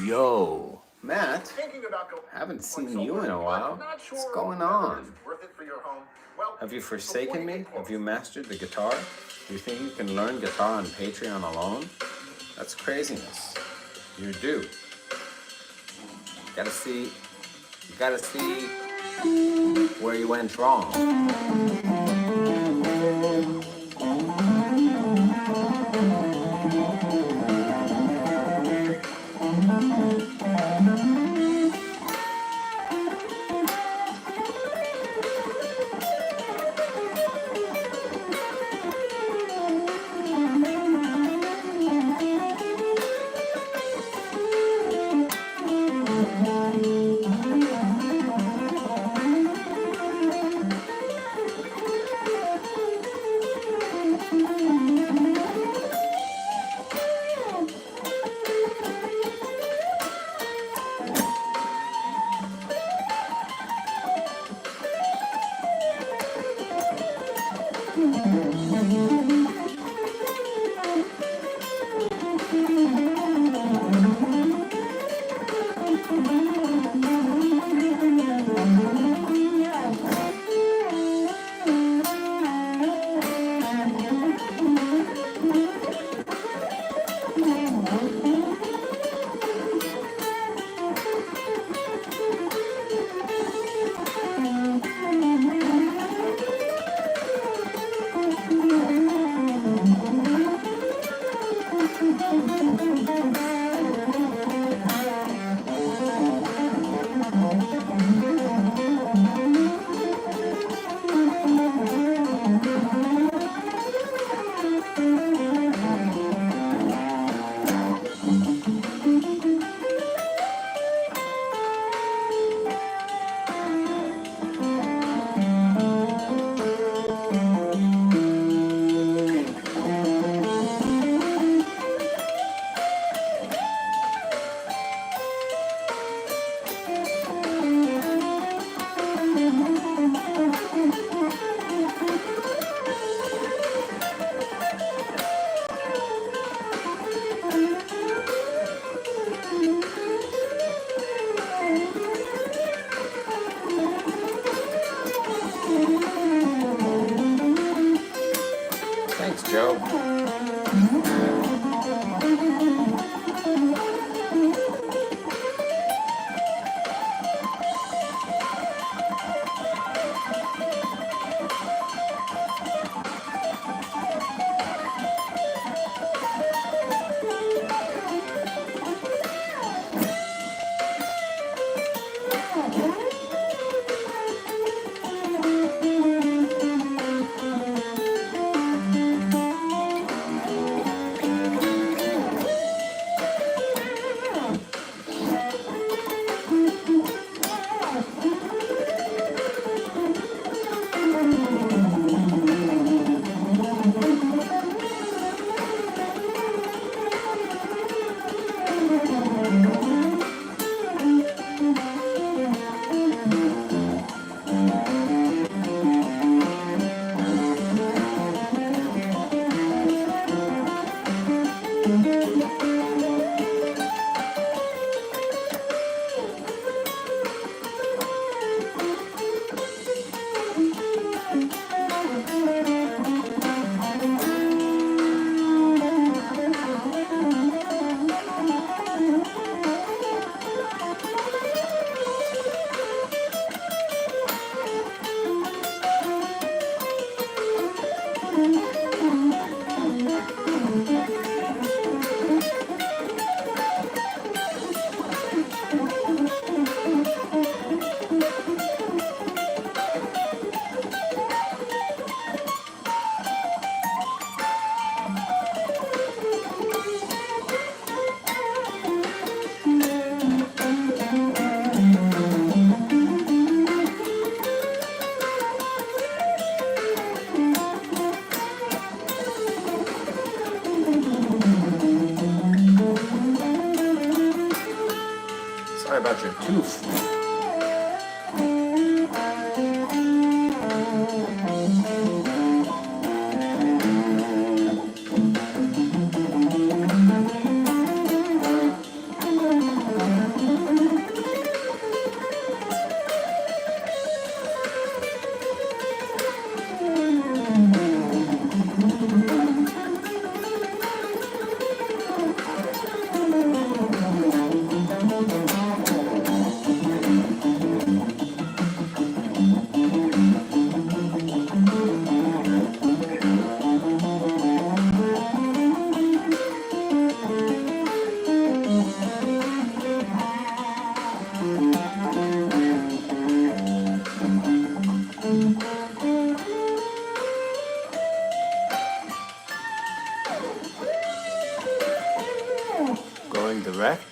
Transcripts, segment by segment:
Yo, Matt, haven't seen you in a while. What's going on? Have you forsaken me? Have you mastered the guitar? Do you think you can learn guitar on Patreon alone? That's craziness. You do. You gotta see where you went wrong. Thanks, Joe. Sorry about your tooth.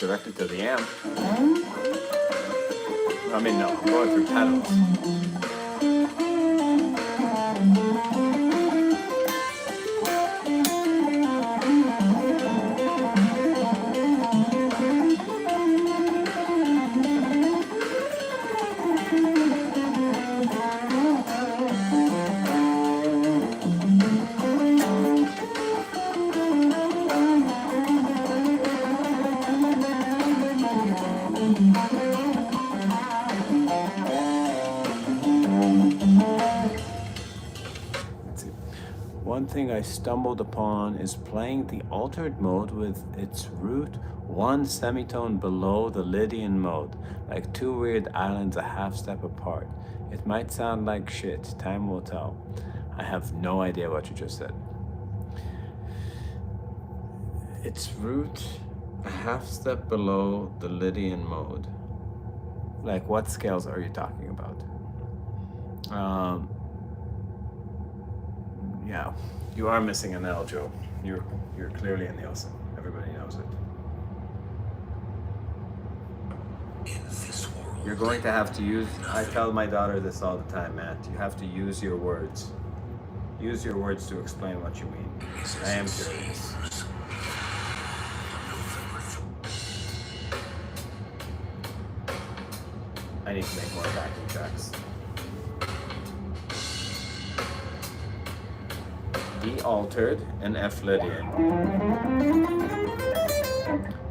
directly to the amp. I mean, no, I'm going through pedals. One thing I stumbled upon is playing the altered mode with its root one semitone below the Lydian mode, like two weird islands a half step apart. It might sound like shit, time will tell. I have no idea what you just said. Its root a half step below the Lydian mode. Like, what scales are you talking about? Yeah, you are missing an L, Joe. You're clearly in the Nielsen. Everybody knows it. You're going to have to use, I tell my daughter this all the time, Matt, you have to use your words. Use your words to explain what you mean. I am curious. I need to make more backing tracks. D altered and F Lydian.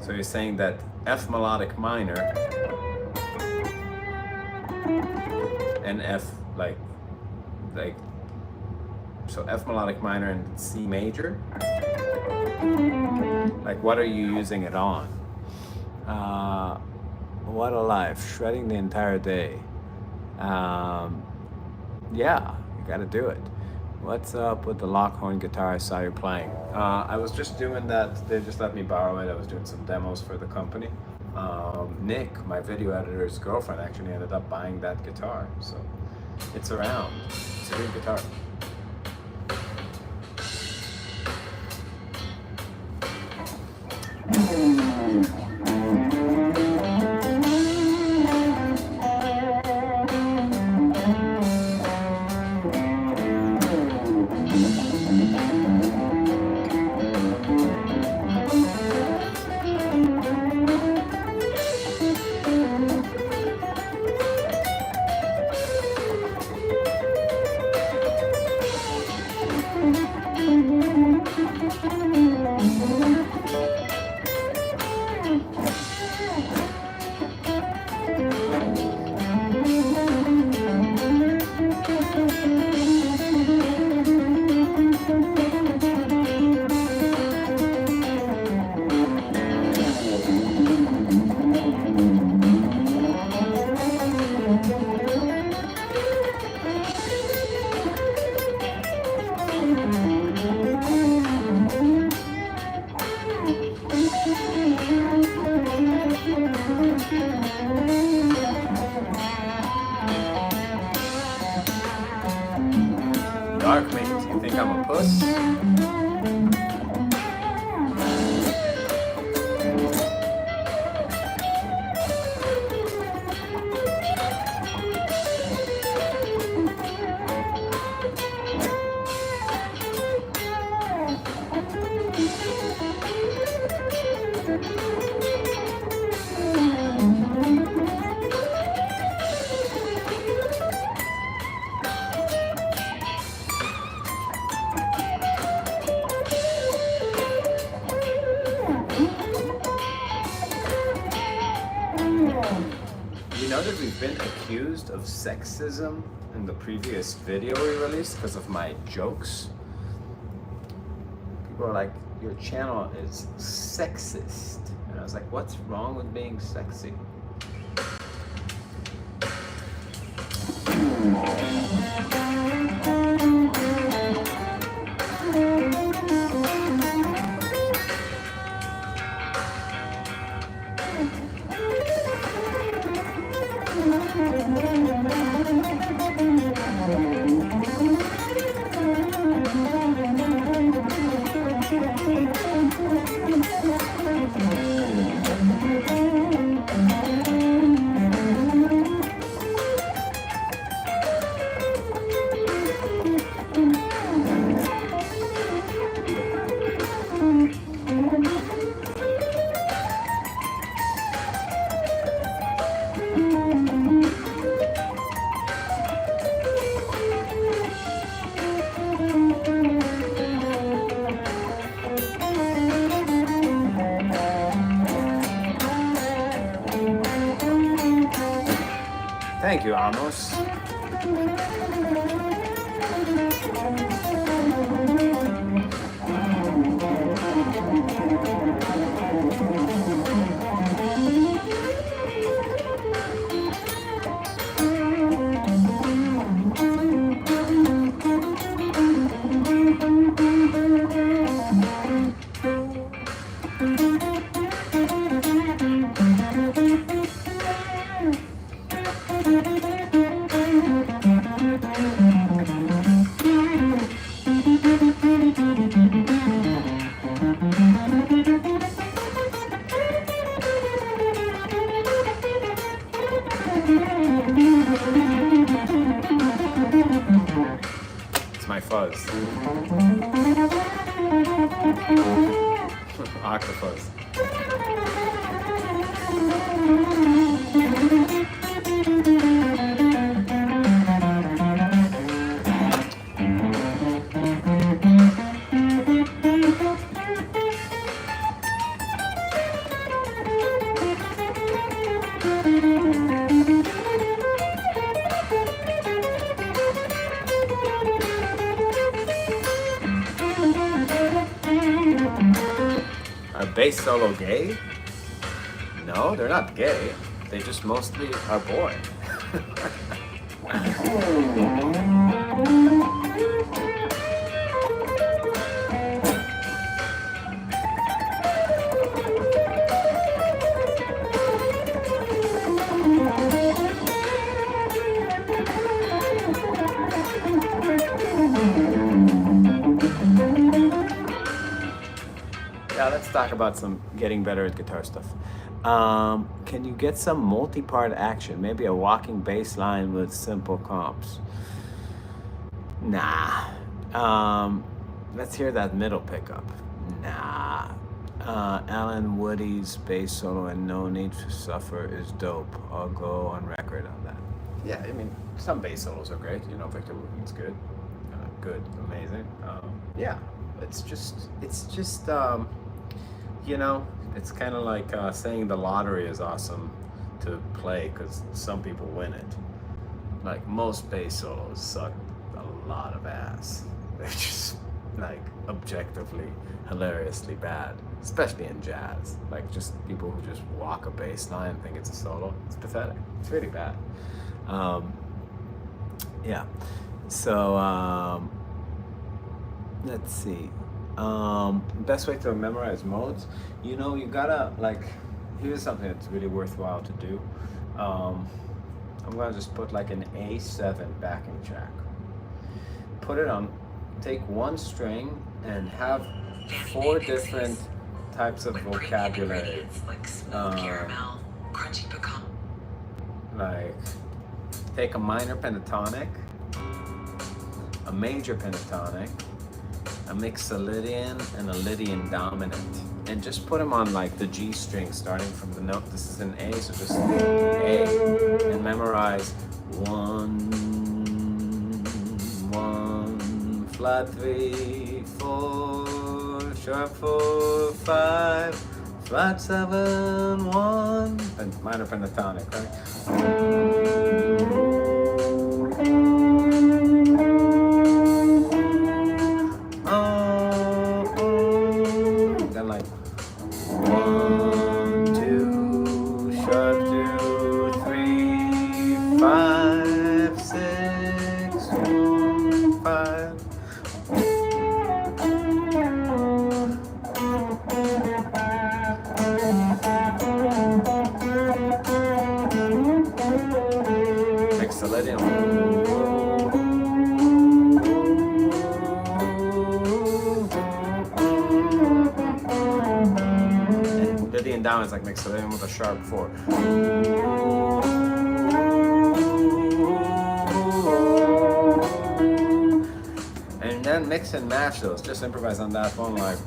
So you're saying that F melodic minor and F like so F melodic minor and C major? Like, what are you using it on? What a life, shredding the entire day. Yeah, you gotta do it. What's up with the Lockhorn guitar I saw you playing? I was just doing that. They just let me borrow it. I was doing some demos for the company. Nick, my video editor's girlfriend, actually ended up buying that guitar. So it's around. It's a good guitar. Dark makes you think I'm a puss? Notice we've been accused of sexism in the previous video we released because of my jokes. People are like, your channel is sexist. And I was like, what's wrong with being sexy? Thank you, Amos. It's my fuzz. Octopus. Are bass solo gay? No, they're not gay. They just mostly are boring. Yeah, let's talk about some getting better at guitar stuff. Can you get some multi-part action? Maybe a walking bass line with simple comps. Nah. Let's hear that middle pickup. Nah. Alan Woody's bass solo and No Need to Suffer is dope. I'll go on record on that. Yeah, I mean, some bass solos are great. You know, Victor Wooten's good. Good, amazing. Yeah, it's just you know, it's kind of like saying the lottery is awesome to play because some people win it. Like most bass solos suck a lot of ass. They're just like objectively hilariously bad, especially in jazz. Like just people who just walk a bass line and think it's a solo. It's pathetic. It's really bad. Yeah. So let's see. Best way to memorize modes, you know, you gotta, like, here's something that's really worthwhile to do. I'm gonna just put like an A7 backing track, put it on, take one string and have 4 different types of vocabulary, like smooth caramel, crunchy pecan, like take a minor pentatonic, a major pentatonic, a mixolydian, and a Lydian dominant, and just put them on like the G string starting from the note. This is an A, so just A, and memorize 1, 1, flat 3, 4, sharp 4, 5, flat 7, 1, and minor pentatonic, right? Lydian down is like mixolydian with a sharp 4. And then mix and match those. Just improvise on that one, like.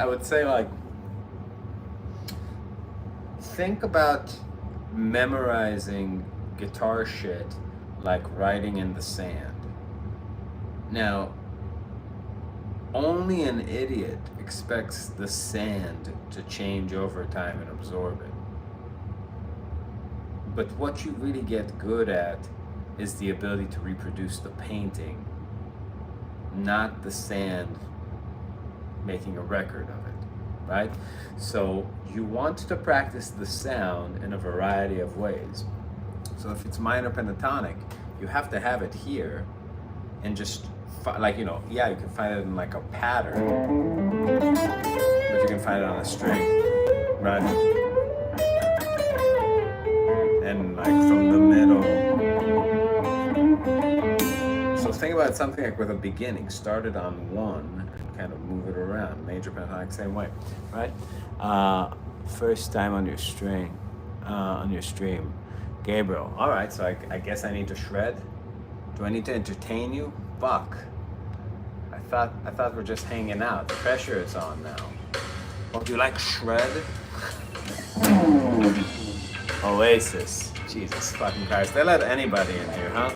I would say, like, think about memorizing guitar shit like writing in the sand. Now, only an idiot expects the sand to change over time and absorb it. But what you really get good at is the ability to reproduce the painting, not the sand making a record of it, right? So you want to practice the sound in a variety of ways. So if it's minor pentatonic, you have to have it here and just like, you know, yeah, you can find it in like a pattern, but you can find it on a string, right? And like from the middle. So think about something like with a beginning, started on one and kind of move it around. Major pentatonic, same way, right? First time on your string, on your stream. Gabriel, all right, so I guess I need to shred. Do I need to entertain you? Fuck. I thought we're just hanging out. The pressure is on now. Oh, do you like shred? Oasis. Jesus fucking Christ. They let anybody in here, huh?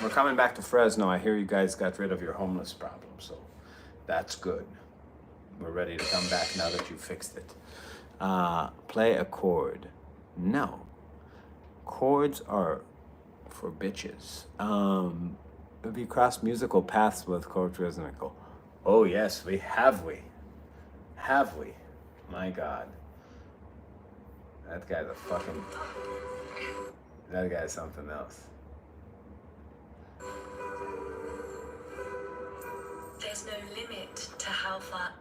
Coming back to Fresno, I hear you guys got rid of your homeless problem, so that's good. We're ready to come back now that you fixed it. Play a chord. No. Chords are for bitches. Have you crossed musical paths with Coach Rhythmical? Oh yes, have we? My God. That guy's something else. There's no limit to how far.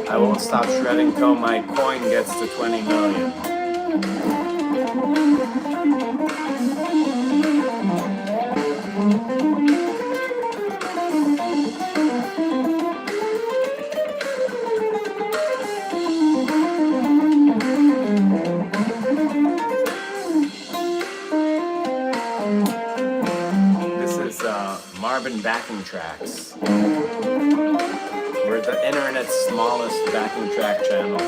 I won't stop shredding till my coin gets to 20 million. Marvin backing tracks. We're the internet's smallest backing track channel.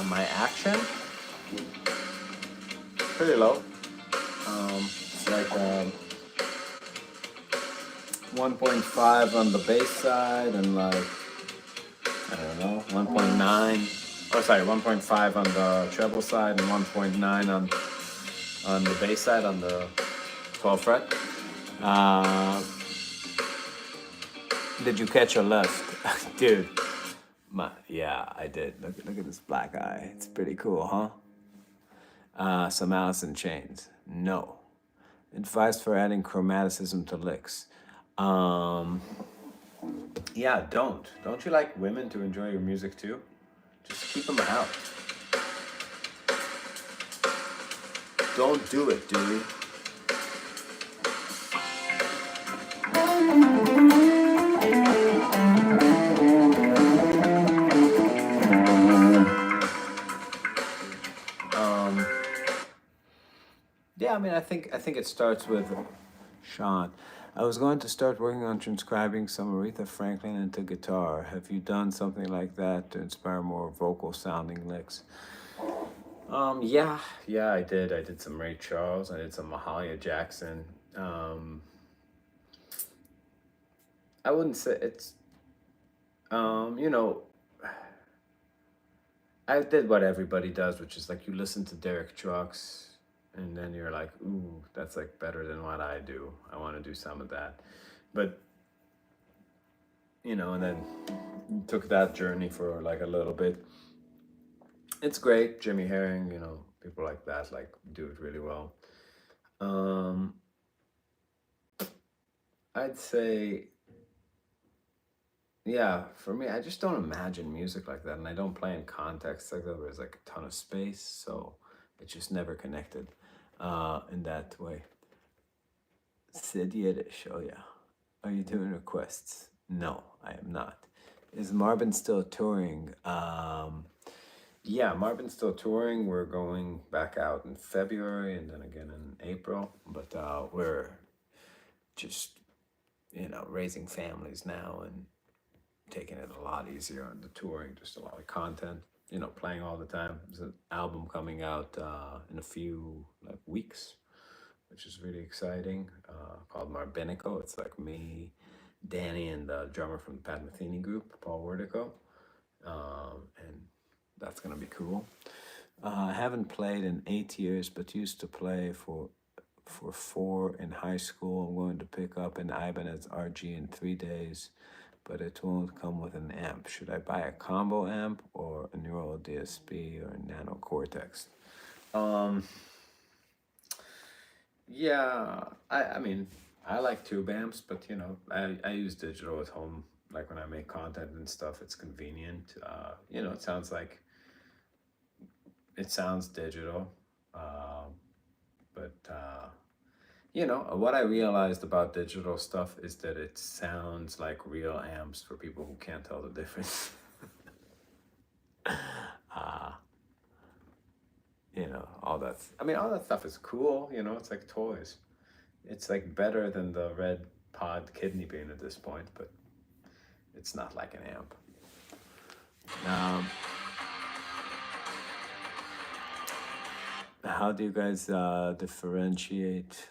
My action, pretty low. It's like 1.5 on the bass side and like, I don't know, 1.9, or sorry, 1.5 on the treble side and 1.9 on the bass side on the 12th fret. Did you catch a left? Dude, yeah, I did. Look at this black eye. It's pretty cool, huh? Some Alice in Chains. No. Advice for adding chromaticism to licks. Yeah, don't. Don't you like women to enjoy your music too? Just keep them out. Don't do it, dude. Yeah, I mean, I think it starts with Sean. I was going to start working on transcribing some Aretha Franklin into guitar. Have you done something like that to inspire more vocal sounding licks? Yeah, I did. I did some Ray Charles. I did some Mahalia Jackson. I wouldn't say it's, you know, I did what everybody does, which is like you listen to Derek Trucks and then you're like, ooh, that's like better than what I do. I want to do some of that. But, you know, and then took that journey for like a little bit. It's great. Jimmy Herring, you know, people like that, like do it really well. I'd say, yeah, for me, I just don't imagine music like that. And I don't play in contexts like that where there's like a ton of space. So it's just never connected in that way. Sid Yiddish, oh yeah. Are you doing requests? No, I am not. Is Marvin still touring? Yeah, Marvin's still touring. We're going back out in February and then again in April. But we're just, you know, raising families now and taking it a lot easier on the touring, just a lot of content, you know, playing all the time. There's an album coming out in a few like weeks, which is really exciting, called Marbinico. It's like me, Danny, and the drummer from the Pat Metheny group, Paul Werdico. And that's gonna be cool. I haven't played in 8 years, but used to play for 4 in high school. I'm going to pick up an Ibanez RG in 3 days, but it won't come with an amp. Should I buy a combo amp or a Neural DSP or a Nano Cortex? Yeah, I mean, I like tube amps, but you know, I use digital at home. Like when I make content and stuff, it's convenient. You know, it sounds digital, but you know, what I realized about digital stuff is that it sounds like real amps for people who can't tell the difference. You know, all that stuff is cool, you know, it's like toys. It's like better than the red pod kidney bean at this point, but it's not like an amp. How do you guys differentiate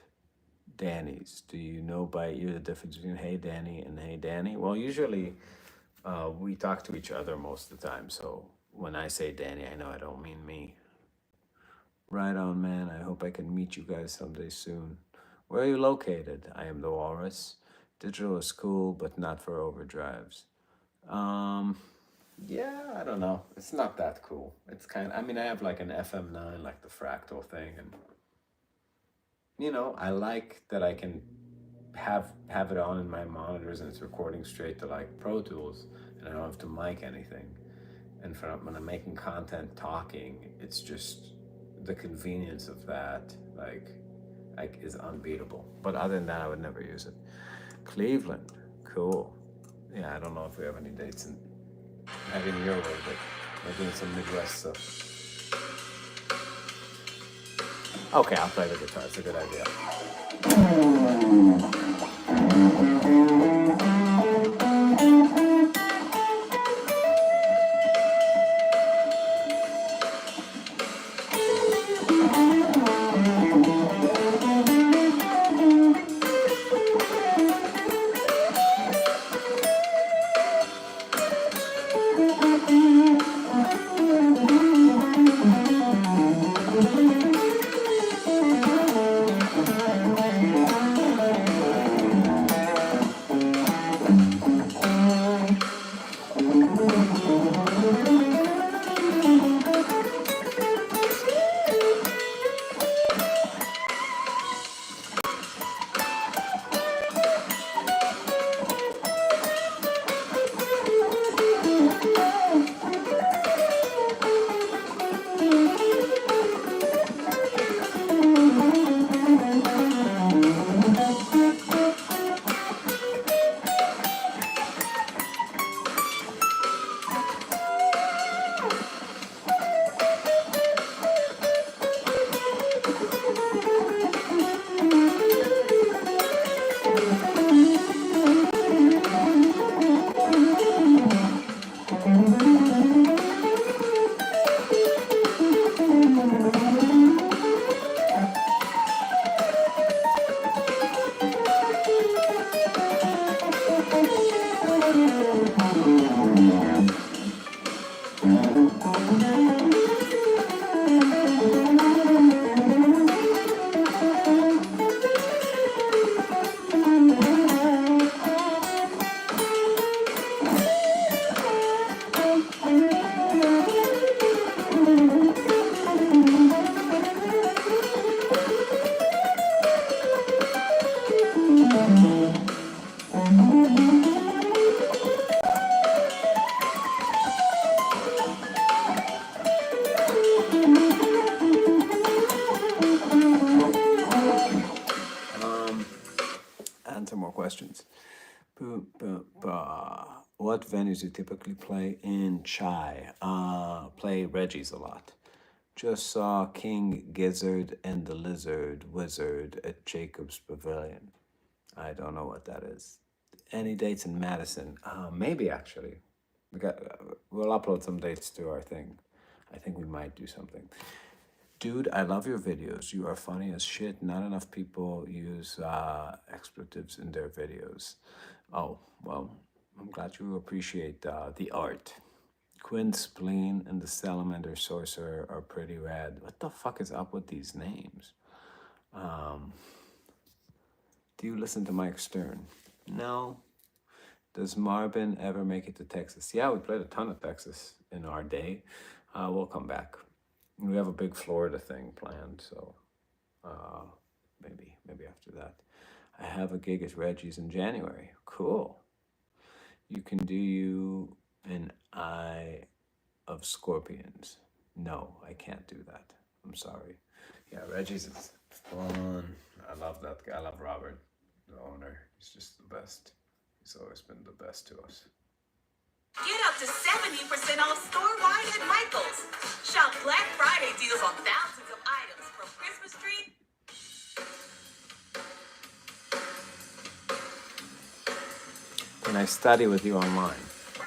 Danny's? Do you know by ear the difference between Hey Danny and Hey Danny? Well, usually we talk to each other most of the time, so when I say Danny, I know I don't mean me. Right on, man. I hope I can meet you guys someday soon. Where are you located? I am the Walrus. Digital is cool, but not for overdrives. Um, yeah, I don't know. It's not that cool. It's I mean, I have like an FM9, like the fractal thing, and I like that I can have it on in my monitors and it's recording straight to like Pro Tools, and I don't have to mic anything. And when I'm making content talking, it's just the convenience of that, like is unbeatable. But other than that, I would never use it. Cleveland, cool. Yeah, I don't know if we have any dates in heading your way, but we're doing some Midwest stuff. Okay, I'll play the guitar. It's a good idea. Answer more questions. What venues do you typically play in? Chai. Play Reggie's a lot. Just saw King Gizzard and the Lizard Wizard at Jacob's Pavilion. I don't know what that is. Any dates in Madison? Maybe actually. We'll upload some dates to our thing. I think we might do something. Dude, I love your videos. You are funny as shit. Not enough people use expletives in their videos. Oh, well, I'm glad you appreciate the art. Quinn Spleen and the Salamander Sorcerer are pretty rad. What the fuck is up with these names? Do you listen to Mike Stern? No. Does Marvin ever make it to Texas? Yeah, we played a ton of Texas in our day. We'll come back. We have a big Florida thing planned, so maybe after that. I have a gig at Reggie's in January. Cool. You can do you an Eye of Scorpions. No, I can't do that. I'm sorry. Yeah, Reggie's is fun. I love that guy. I love Robert, the owner. He's just the best. He's always been the best to us. Get up to 70% off store-wide at Michael's. Shop Black Friday deals on thousands of items from Christmas tree. Can I study with you online?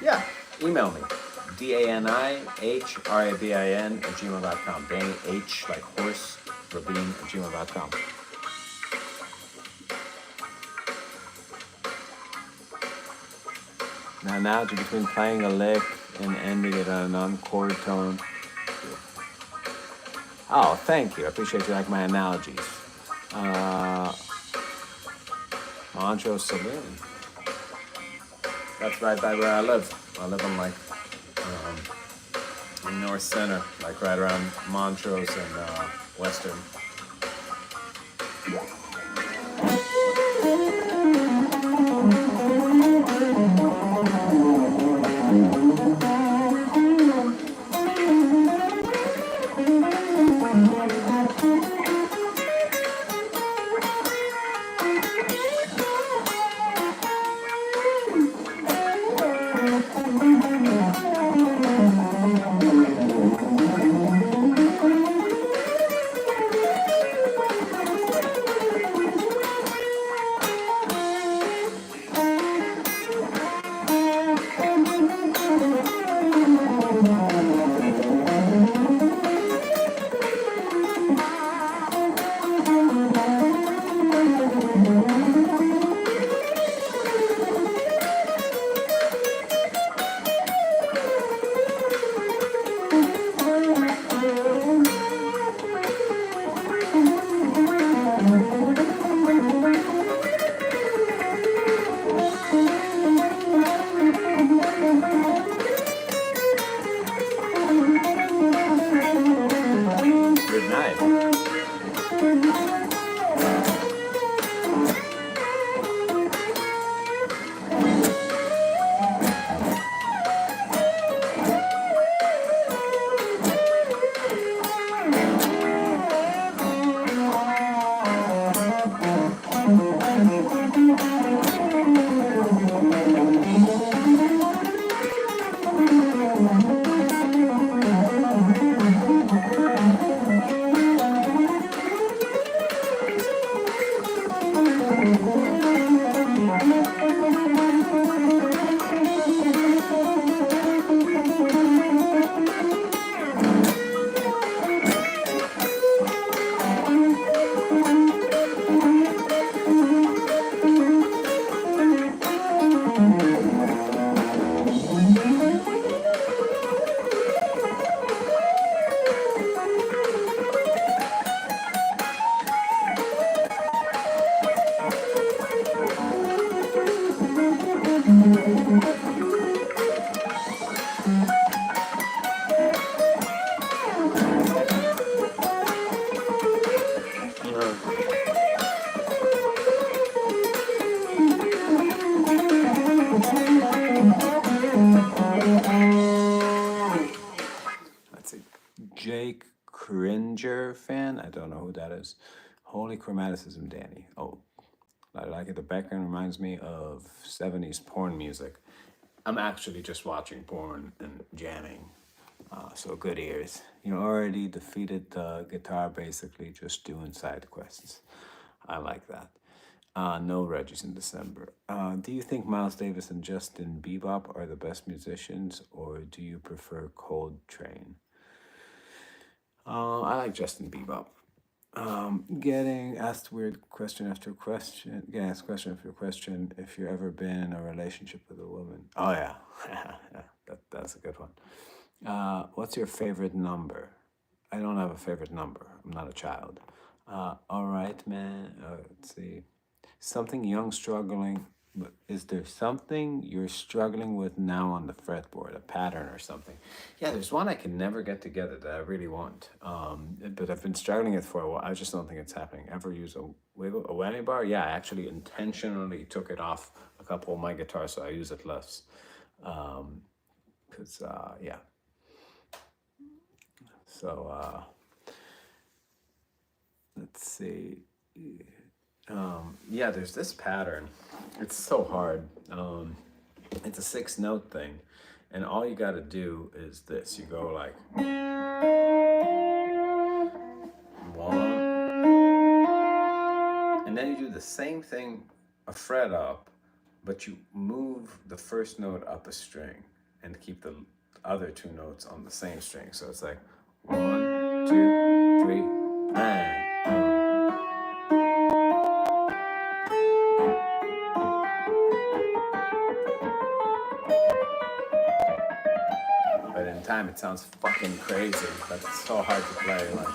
Yeah, email me. DANIHRABIN@gmail.com. Danny H like horse, Rabin@gmail.com. Now, analogy between playing a lick and ending it on an unchord tone. Oh, thank you. I appreciate you like my analogies. Montrose Saloon. That's right by where I live. I live in like in North Center, like right around Montrose and Western. Good night. That's a Jake Cringer fan. I don't know who that is. Holy chromaticism, Danny. Oh, I like it. The background reminds me of 70s porn music. I'm actually just watching porn and jamming. So good ears. You already defeated the guitar basically just doing side quests. I like that. No Reggie's in December. Do you think Miles Davis and Justin Bebop are the best musicians, or do you prefer Coltrane? I like Justin Bebop. Getting asked weird question after question. Getting asked question after question. If you've ever been in a relationship with a woman. Oh yeah, yeah, that's a good one. What's your favorite number? I don't have a favorite number. I'm not a child. All right, man. Let's see. Something young struggling. Is there something you're struggling with now on the fretboard, a pattern or something? Yeah, there's one I can never get together that I really want. But I've been struggling it for a while. I just don't think it's happening. Ever use a whammy bar? Yeah, I actually intentionally took it off a couple of my guitars so I use it less. Yeah. So, let's see. Yeah, there's this pattern. It's so hard. It's a 6-note thing. And all you got to do is this. You go like 1. And then you do the same thing a fret up, but you move the first note up a string and keep the other 2 notes on the same string. So it's like 1, 2, 3, and but in time it sounds fucking crazy, but it's so hard to play. Like,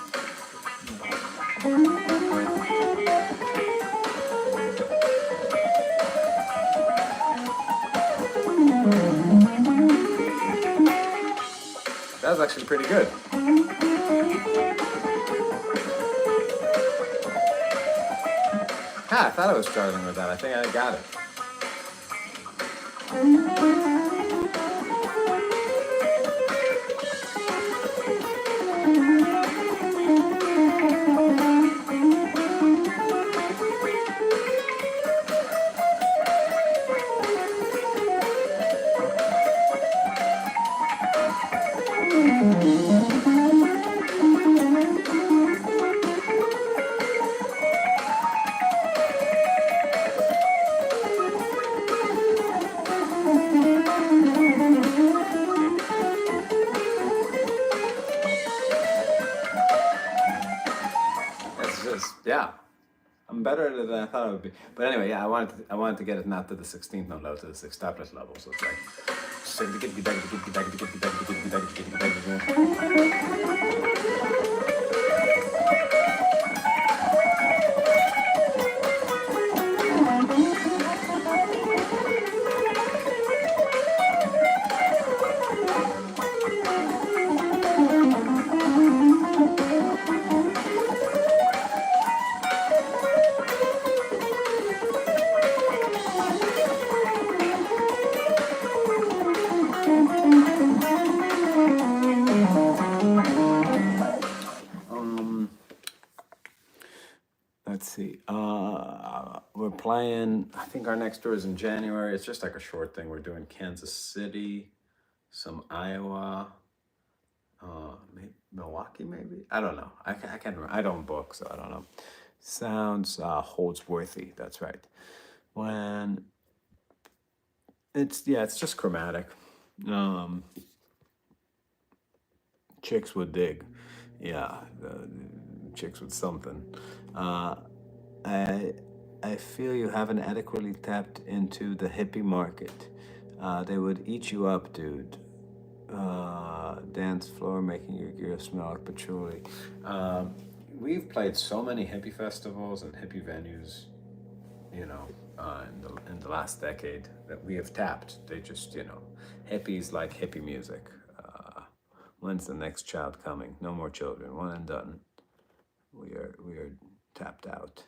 was actually pretty good. I thought I was struggling with that. I think I got it. Yeah, I'm better than I thought I would be. But anyway, yeah, I wanted to get it not to the 16th note level, to the sextuplet level. So it's like. Let's see. We're playing. I think our next tour is in January. It's just like a short thing. We're doing Kansas City, some Iowa, maybe Milwaukee, maybe. I don't know. I can't remember. I don't book, so I don't know. Sounds Holdsworthy. That's right. When it's just chromatic. Chicks would dig. Yeah, chicks with something. I feel you haven't adequately tapped into the hippie market. They would eat you up, dude. Dance floor making your gear smell like patchouli. We've played so many hippie festivals and hippie venues, in the last decade that we have tapped. They just, hippies like hippie music. When's the next child coming? No more children. One and done. We are tapped out.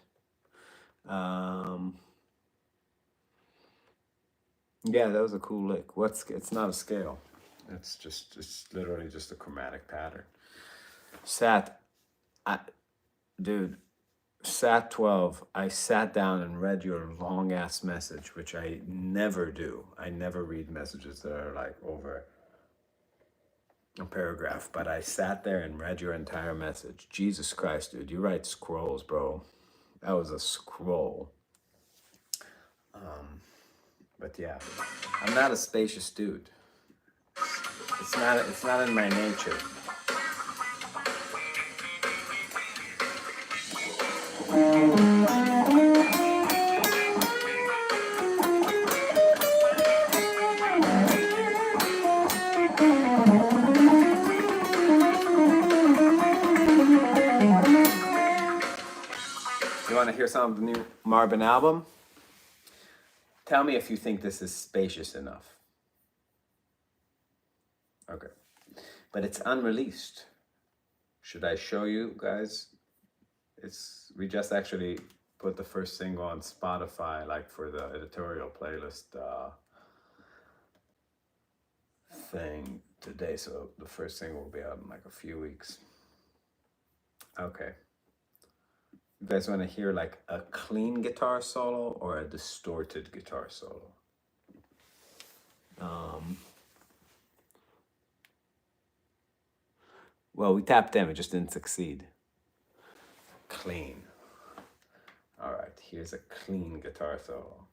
Yeah, that was a cool lick. It's not a scale. It's literally just a chromatic pattern. Sat 12, I sat down and read your long ass message, which I never do. I never read messages that are like over a paragraph, but I sat there and read your entire message. Jesus Christ, dude, you write scrolls, bro. That was a scroll. But yeah, I'm not a spacious dude. It's not in my nature. You want to hear some of the new Marvin album? Tell me if you think this is spacious enough. Okay. But it's unreleased. Should I show you guys? We just actually put the first single on Spotify, like for the editorial playlist thing today. So the first single will be out in like a few weeks. Okay. You guys want to hear like a clean guitar solo or a distorted guitar solo? Well, we tapped them, it just didn't succeed. Clean. All right, here's a clean guitar solo.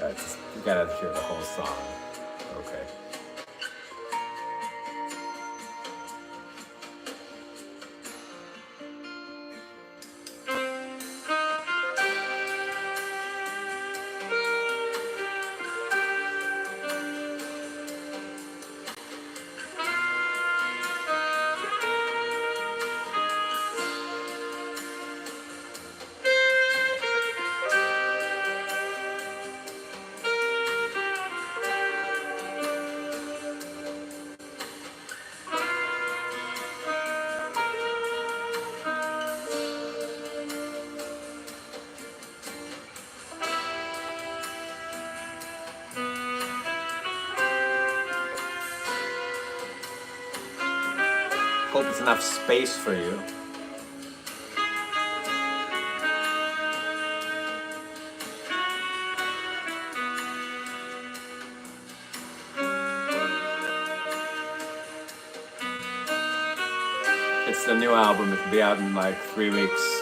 You gotta hear the whole song. Okay. Hope it's enough space for you. It's the new album. It'll be out in like 3 weeks.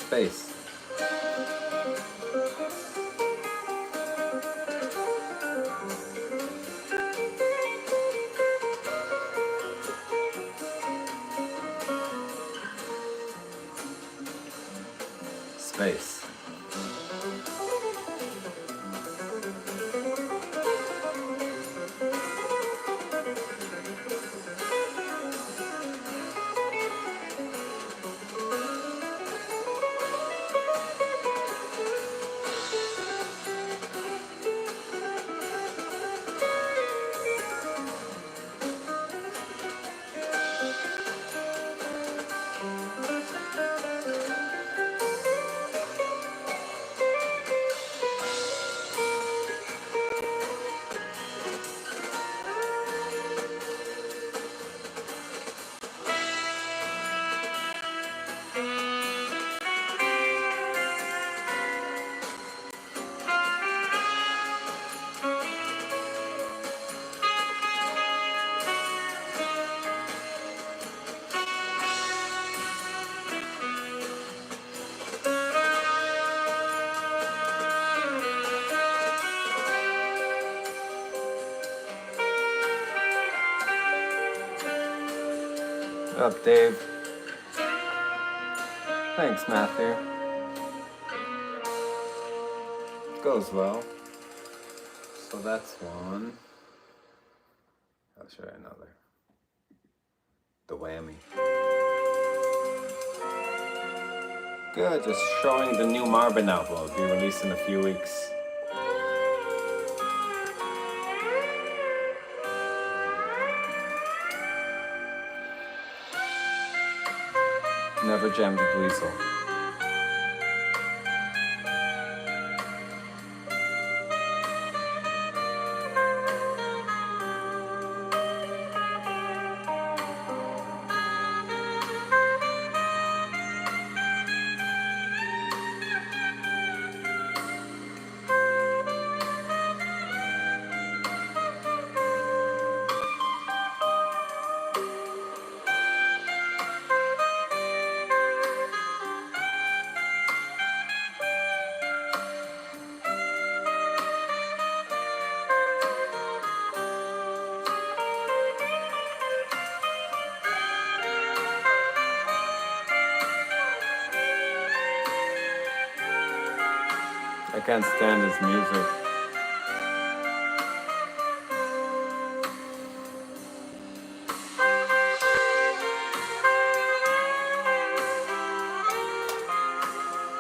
Space. Space. What up, Dave? Thanks, Matthew. Goes well. So that's one. I'll show you another. The whammy. Good, just showing the new Marvin album. It'll be released in a few weeks. Never jammed with Weasel. I can't stand his music.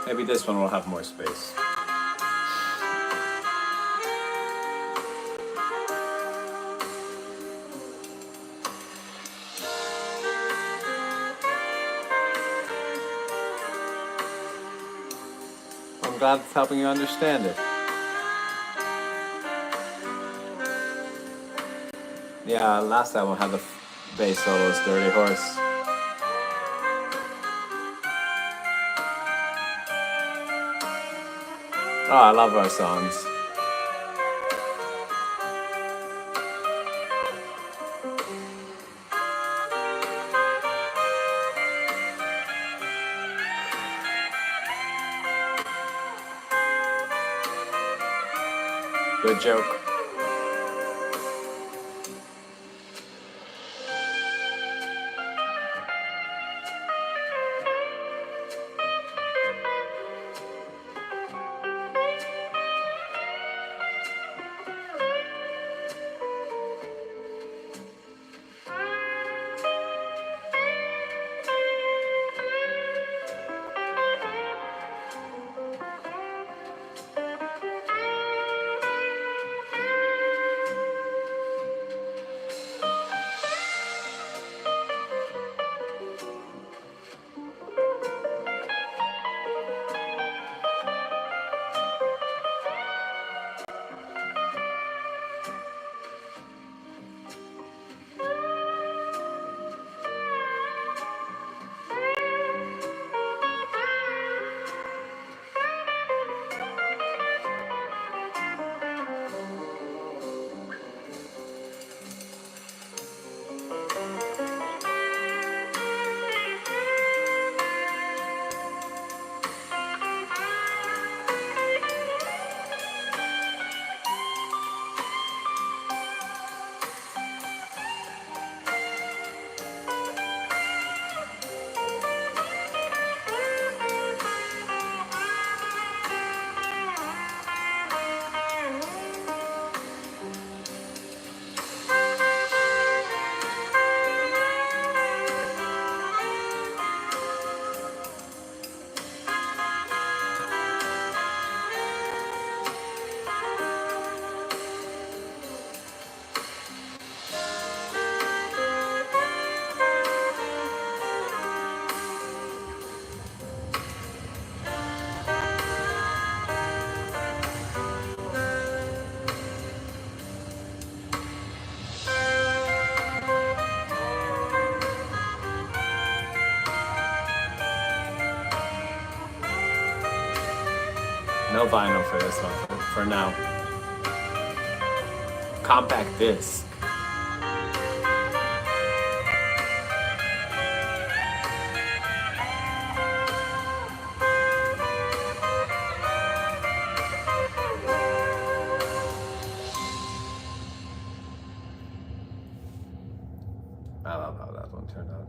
Maybe this one will have more space. I'm glad it's helping you understand it. Yeah, last album had the bass solos, Dirty Horse. Oh, I love our songs. Good joke. No vinyl for this one, for now. Compact disc. I love how that one turned out.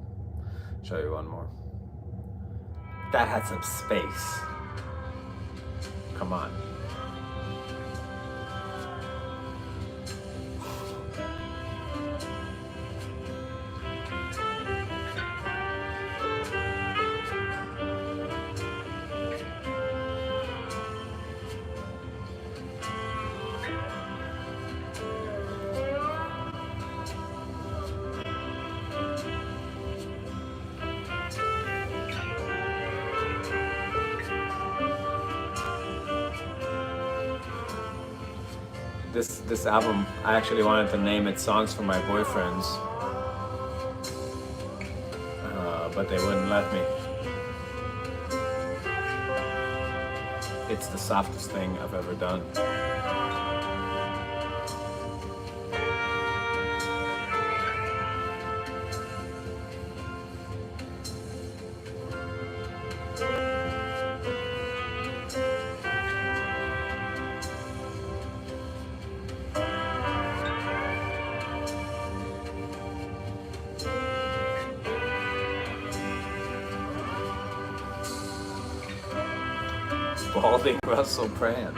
Show you one more. That had some space. Come on. This album, I actually wanted to name it Songs for My Boyfriends, but they wouldn't let me. It's the softest thing I've ever done. Balding Russell Brand.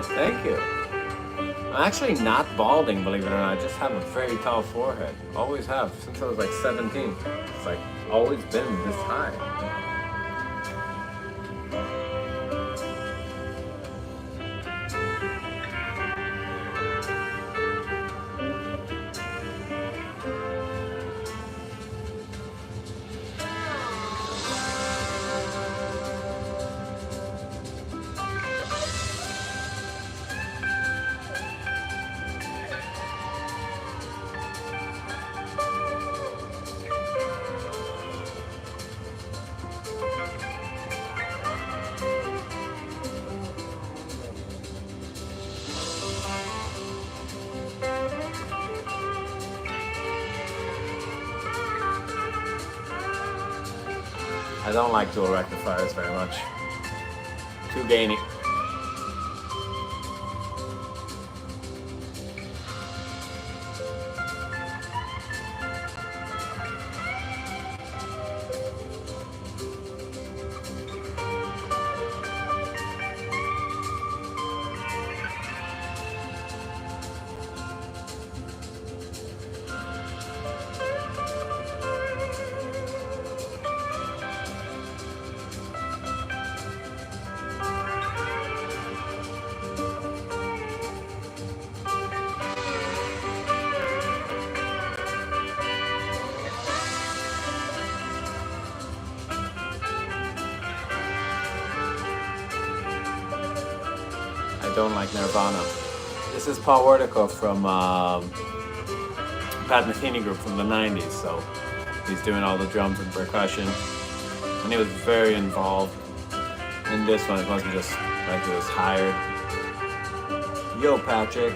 Thank you. I'm actually not balding, believe it or not. I just have a very tall forehead. Always have, since I was like 17. It's like always been this high. I don't like dual rectifiers very much. Too gainy. I don't like Nirvana. This is Paul Wertico from Pat Metheny group from the 90s, so he's doing all the drums and percussion, and he was very involved in this one. It wasn't just like he was hired. Yo, Patrick.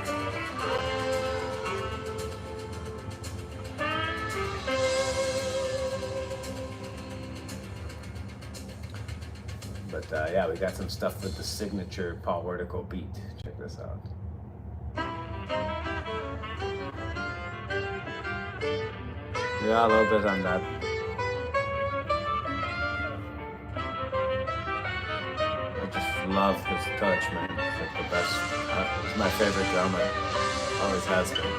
But yeah, we got some stuff with the signature Paul Wertico beat. Check this out. Yeah, a little bit on that. I just love his touch, man. It's like the best. He's my favorite drummer. Always has been.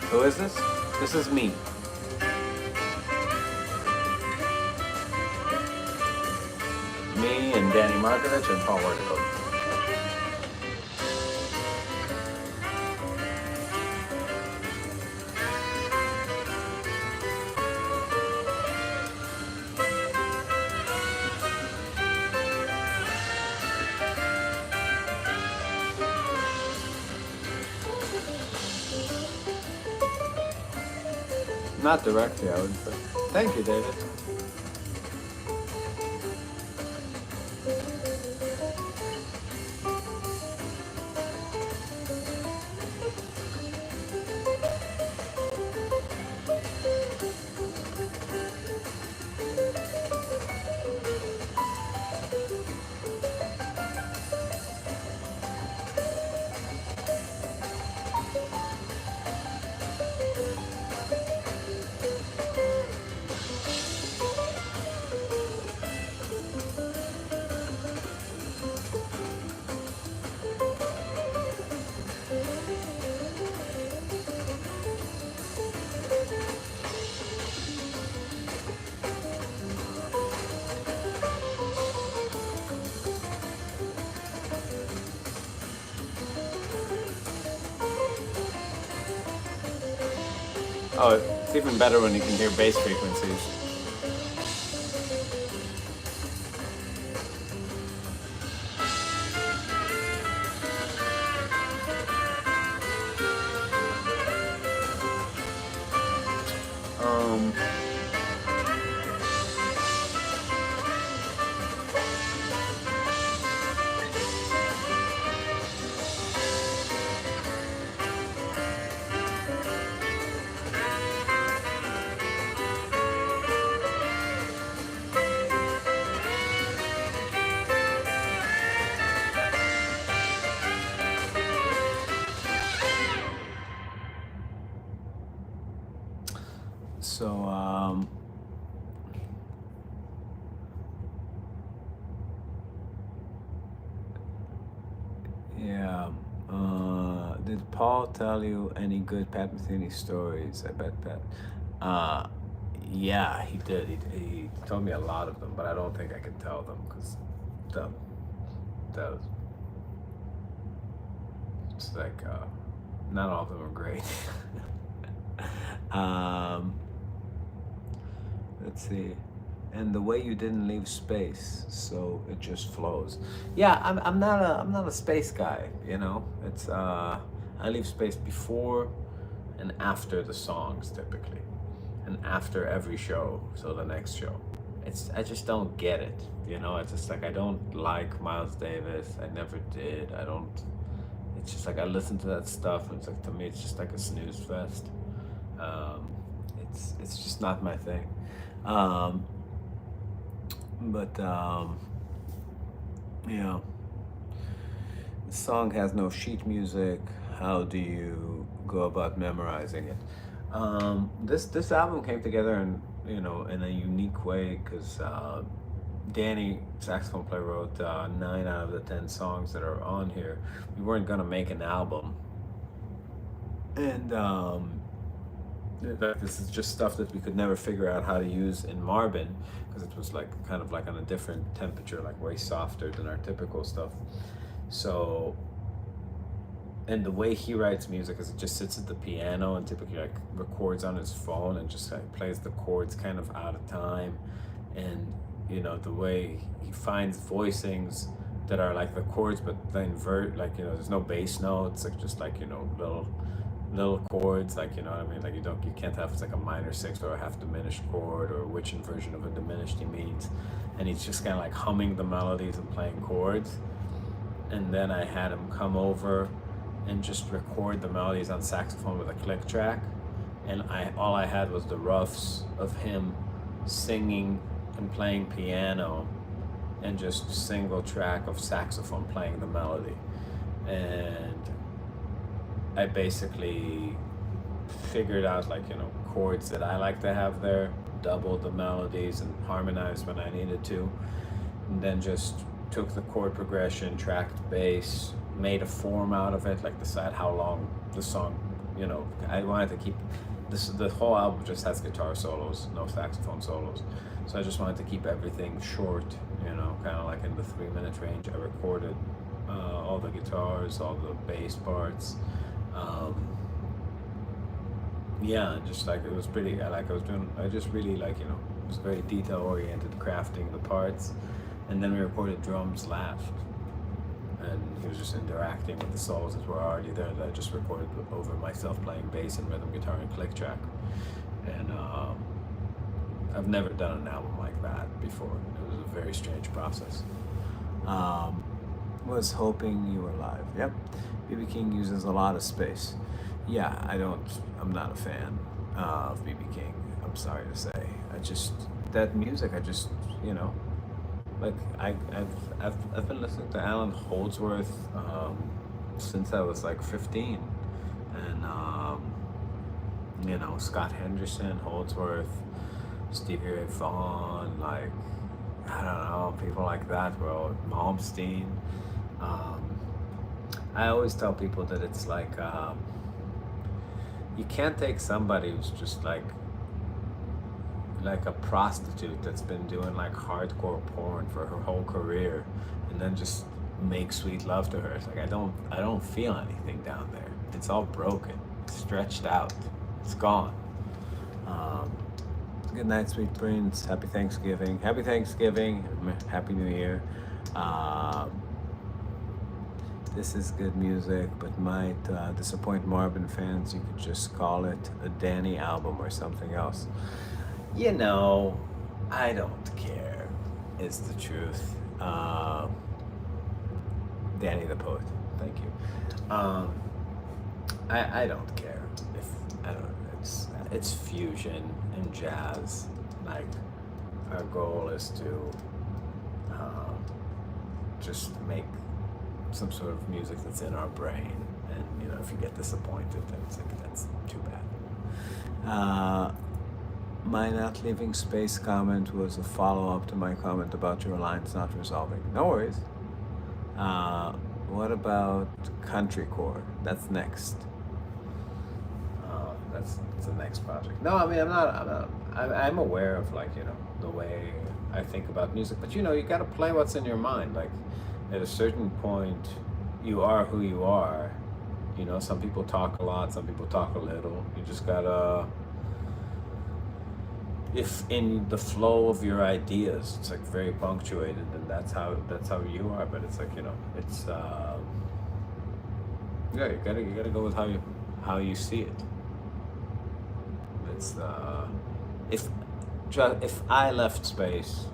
Who is this? This is me. Me and Danny Markovich and Paul Wertico. Not directly, I would say. Thank you, David. Oh, it's even better when you can hear bass frequencies. So, yeah. Did Paul tell you any good Pat Metheny stories? I bet that. Yeah, he did. He told me a lot of them, but I don't think I can tell them because that it's like not all of them are great. Let's see. And the way you didn't leave space, so it just flows. Yeah, I'm not a space guy, you know. It's I leave space before and after the songs typically, and after every show, so the next show. I just don't get it, you know. It's just like I don't like Miles Davis. I never did. I don't. It's just like I listen to that stuff, and it's like to me, it's just like a snooze fest. It's just not my thing. But yeah, the song has no sheet music. How do you go about memorizing it? This album came together in a unique way because Danny, saxophone player, wrote 9 out of the 10 songs that are on here. We weren't gonna make an album, and this is just stuff that we could never figure out how to use in Marvin because it was like kind of like on a different temperature, like way softer than our typical stuff. So, and the way he writes music is it just sits at the piano and typically like records on his phone and just like plays the chords kind of out of time. And you know, the way he finds voicings that are like the chords but then like, you know, there's no bass notes, like just like, you know, little chords, like, you know what I mean, like you can't have it's like a minor sixth or a half diminished chord or which inversion of a diminished he means, and he's just kind of like humming the melodies and playing chords. And then I had him come over and just record the melodies on saxophone with a click track, and all I had was the roughs of him singing and playing piano and just single track of saxophone playing the melody. And I basically figured out, like, you know, chords that I like to have there, doubled the melodies and harmonized when I needed to, and then just took the chord progression, tracked bass, made a form out of it, like decide how long the song, you know, I wanted to keep this. The whole album just has guitar solos, no saxophone solos, so I just wanted to keep everything short, you know, kind of like in the 3-minute range. I recorded all the guitars, all the bass parts. Yeah, just like it was pretty. I just really like, you know, it was very detail oriented, crafting the parts, and then we recorded drums last, and he was just interacting with the solos that were already there that I just recorded over myself playing bass and rhythm guitar and click track. and I've never done an album like that before. It was a very strange process. Was hoping you were live. Yep. B.B. King uses a lot of space. Yeah, I'm not a fan of B.B. King. I'm sorry to say. That music, like I've been listening to Alan Holdsworth since I was like 15, and Scott Henderson, Holdsworth, Stevie Ray Vaughan, like I don't know, people like that, bro. Malmsteen. I always tell people that it's like you can't take somebody who's just like a prostitute that's been doing like hardcore porn for her whole career and then just make sweet love to her. It's like I don't feel anything down there. It's all broken, stretched out, it's gone. Good night, sweet prince. Happy Thanksgiving. Happy Thanksgiving. Happy New Year. This is good music, but might disappoint Marvin fans. You could just call it a Danny album or something else. You know, I don't care, is the truth. Danny the Poet. Thank you. I don't care if I don't. It's fusion and jazz. Like our goal is to just make some sort of music that's in our brain. And if you get disappointed, then it's like that's too bad. My not leaving space comment was a follow-up to my comment about your lines not resolving. No worries. What about country core? That's next. That's the next project. No, I mean I'm aware of the way I think about music, but you got to play what's in your mind. Like at a certain point, you are who you are. Some people talk a lot, some people talk a little. You just gotta. If in the flow of your ideas, it's like very punctuated, and that's how you are. But it's like it's yeah, you gotta go with how you see it. It's if I left space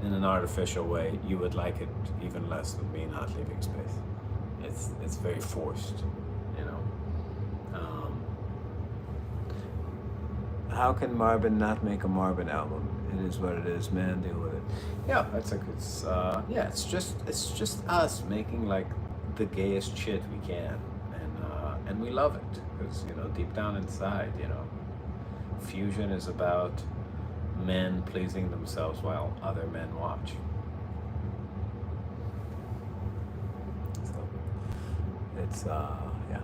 in an artificial way, you would like it even less than me not leaving space. It's very forced, How can Marvin not make a Marvin album? It is what it is, man. Deal with it. Yeah, it's just us making like the gayest shit we can, and we love it because deep down inside, fusion is about men pleasing themselves while other men watch. So it's yeah.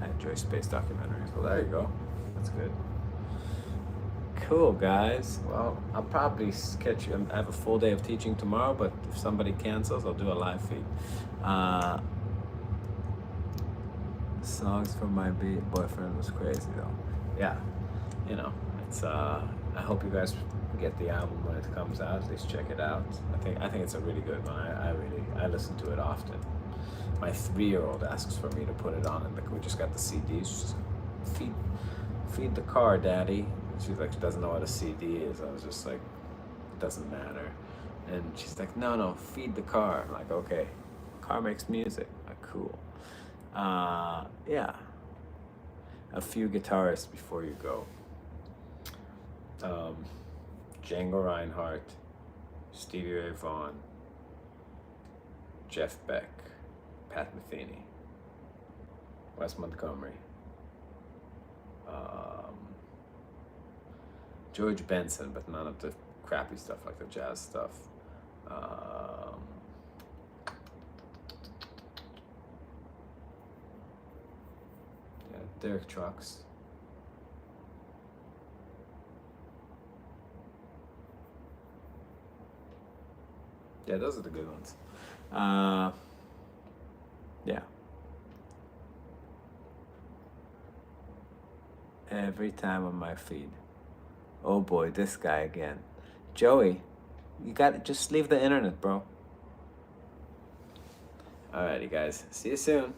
I enjoy space documentaries. Well, there you go. That's good. Cool, guys. Well, I'll probably catch you. I have a full day of teaching tomorrow, but if somebody cancels, I'll do a live feed. Songs from my boyfriend was crazy though. Yeah, it's. I hope you guys get the album when it comes out. At least check it out. I think it's a really good one. I listen to it often. My 3-year-old asks for me to put it on, and we just got the CDs. She's like, feed the car, Daddy. She's like, she doesn't know what a CD is. I was just like, it doesn't matter. And she's like, no, feed the car. I'm like, okay, car makes music. Like, cool. Yeah. A few guitarists before you go. Django Reinhardt, Stevie Ray Vaughan, Jeff Beck, Pat Metheny, Wes Montgomery, George Benson, but none of the crappy stuff like the jazz stuff. Derek Trucks. Yeah, those are the good ones. Yeah. Every time on my feed. Oh boy, this guy again. Joey, you got to just leave the internet, bro. Alrighty, guys. See you soon.